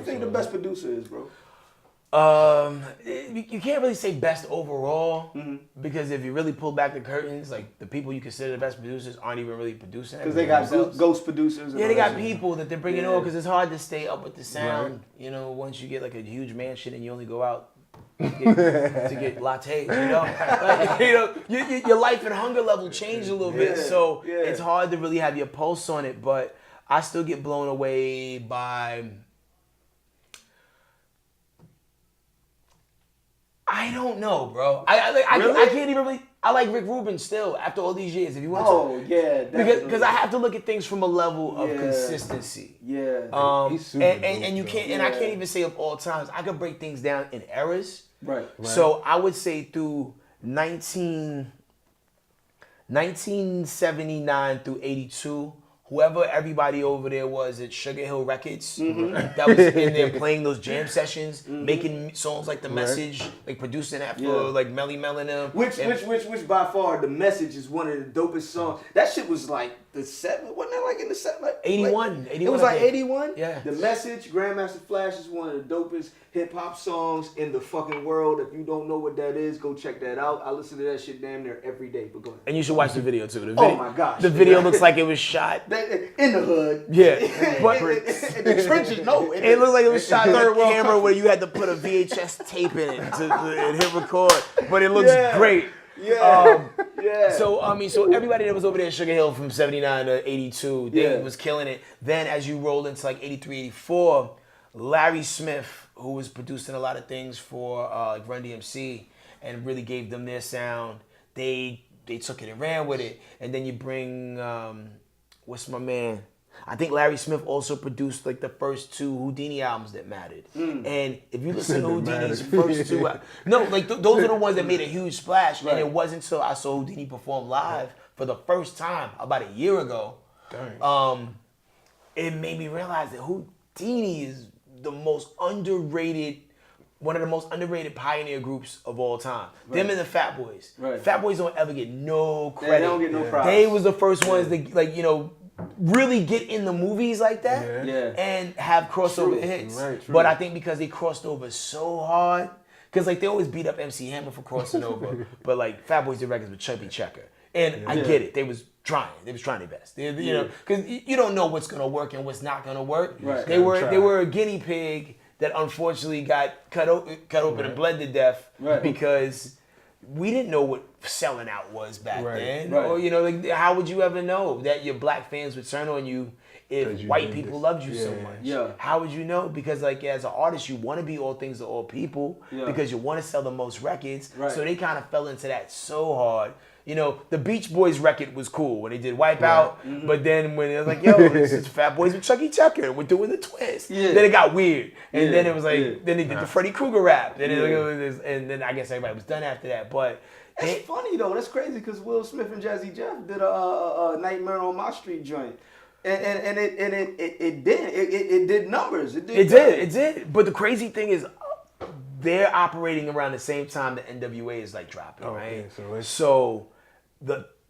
think the best producer is, bro? You can't really say best overall because if you really pull back the curtains, like the people you consider the best producers aren't even really producing. Because they got ghost producers. Yeah, they got people that they're bringing on because it's hard to stay up with the sound. You know, once you get like a huge mansion and you only go out to get lattes, you know, like, you know, your life and hunger level changed a little bit, so it's hard to really have your pulse on it. But I still get blown away by. I don't know, bro. I can't even really. I like Rick Rubin still after all these years. If you want to. Oh yeah, because I have to look at things from a level of consistency. Yeah. He's super and you can't and I can't even say of all times. I could break things down in eras. Right. So I would say through 1979 through 82. Whoever everybody over there was at Sugar Hill Records that was in there playing those jam sessions, making songs like The Message, like producing that for like Melly Mel and them. Which by far the Message is one of the dopest songs. That shit was like the 7, wasn't that like in the 7? Like, 81. It was like 81? Yeah. The Message, Grandmaster Flash is one of the dopest hip-hop songs in the fucking world. If you don't know what that is, go check that out. I listen to that shit damn near every day, but go ahead. And you should watch the video too. Oh my gosh. The video looks like it was shot in the hood. Yeah. But in the trenches, no. It looked like it was shot on a camera where you had to put a VHS tape in it and hit record. But it looks great. Yeah. So so everybody that was over there at Sugar Hill from 79 to 82, they was killing it. Then as you roll into like 83, 84, Larry Smith, who was producing a lot of things for like Run DMC and really gave them their sound, they took it and ran with it. And then you bring what's my man? I think Larry Smith also produced like the first 2 Houdini albums that mattered. And if you listen to Houdini's first 2, those are the ones that made a huge splash. And it wasn't until I saw Houdini perform live for the first time about a year ago, it made me realize that Houdini is the most underrated. One of the most underrated pioneer groups of all time. Them and the Fat Boys. Fat Boys don't ever get no credit. They don't get no props. They was the first ones that really get in the movies like that and have crossover hits. But I think because they crossed over so hard, because like they always beat up MC Hammer for crossing over, but like Fat Boys did records with Chubby Checker. And I get it. They was trying their best. You know, because you don't know what's gonna work and what's not gonna work. They were a guinea pig that unfortunately got cut open and bled to death because we didn't know what selling out was back then. Or like how would you ever know that your black fans would turn on you if white people loved you so much? How would you know? Because like as an artist, you want to be all things to all people because you want to sell the most records. So they kind of fell into that so hard. You know, the Beach Boys record was cool when they did Wipeout, but then when it was like, yo, this is Fat Boys with Chucky Checker, and we're doing the twist. Then it got weird, and then it was like, then they did the Freddy Krueger rap, then and then I guess everybody was done after that. But it's funny though, that's crazy because Will Smith and Jazzy Jeff did a Nightmare on My Street joint. And it did numbers. It did. But the crazy thing is, they're operating around the same time the NWA is like dropping, right?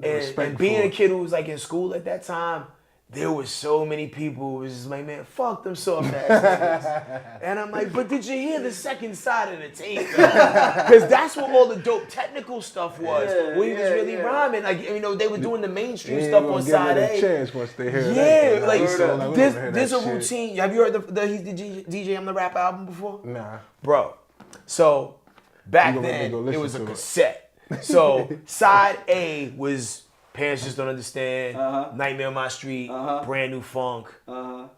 And being a kid who was like in school at that time, there was so many people who was just like, man, fuck them soft ass niggas. And I'm like, but did you hear the second side of the tape? Because that's what all the dope technical stuff was. When he was really rhyming. Like, they were doing the mainstream stuff on side A. Chance once they hear that. There's a routine. Have you heard the DJ I'm the Rap album before? Nah. Bro. So back then, it was a cassette. So side A was Parents Just Don't Understand, Nightmare on My Street, Brand New Funk,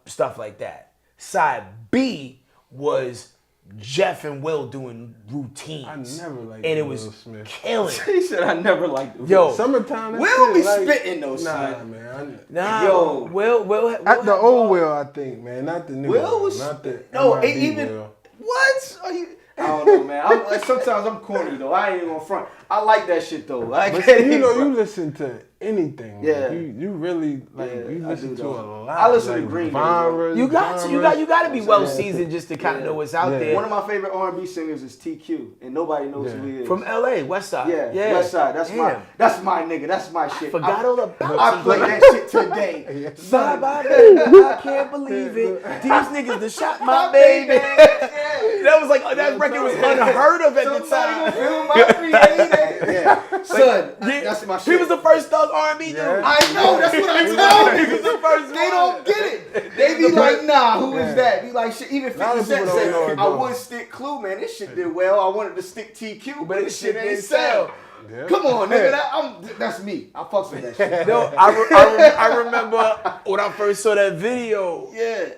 stuff like that. Side B was Jeff and Will doing routines. I never liked and it was Will Smith. Killing. He said I never liked Will. Yo, Summertime. Will be spitting those. Nah, man. Yo, Will the old Will, I think, man, not the new Will. Was not the even Will. What? Are you? I don't know, man. Sometimes I'm corny though. I ain't gonna front. I like that shit though. But you listen to anything. Yeah. Like, you really like you listen to a lot. I listen to like, Green Day. You got to be well seasoned just to kind of know what's out there. One of my favorite R&B singers is TQ, and nobody knows who he is. From LA, West Side. Yeah, West Side. That's my nigga. That's my shit. Forgot all about I play that shit today. I can't believe it. These niggas done shot my baby. That was like that record was unheard of at the time. Feel my creative. Son, that's my shit. He was the first thug R&B dude. I know, that's what I tell you. He was the first. They don't get it. They be like, nah, who is that? Be like, shit. Even 50 Cent said, I wouldn't stick Clue, man. This shit did well. I wanted to stick TQ, but this shit ain't sell. Yeah. Come on, nigga. That's me. I fucks with that shit. No, I remember when I first saw that video. Yeah.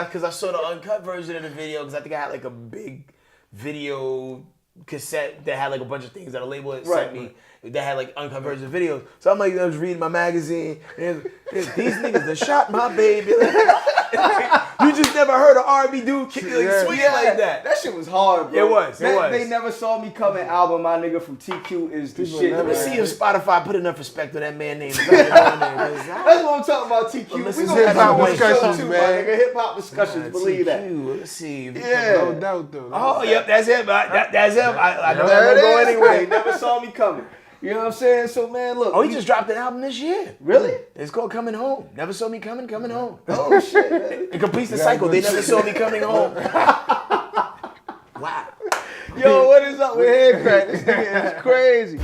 Because I saw the uncut version of the video because I think I had like a big video cassette that had like a bunch of things that a label had sent me that had like uncut version videos. So I'm like, I was reading my magazine and these niggas that shot my baby. You just never heard an R&B dude swinging like that. That shit was hard, bro. It was. They Never Saw Me Coming album, my nigga, from TQ is the shit. Let me see if Spotify put enough respect on that man name. That's what I'm talking about, TQ. We gonna have discussions, too, man. Hip-hop discussions, believe that. Let's see. No doubt, though. Oh, yep, that's him. That's him. I know that won't go anyway. Never Saw Me Coming. You know what I'm saying? So, man, look. Oh, he just dropped an album this year. Really? It's called Coming Home. Never Saw Me Coming Home. Oh, shit, man. It completes the cycle. They never saw me coming home. Wow. Yo, what is up with HeadKrack? This nigga is crazy.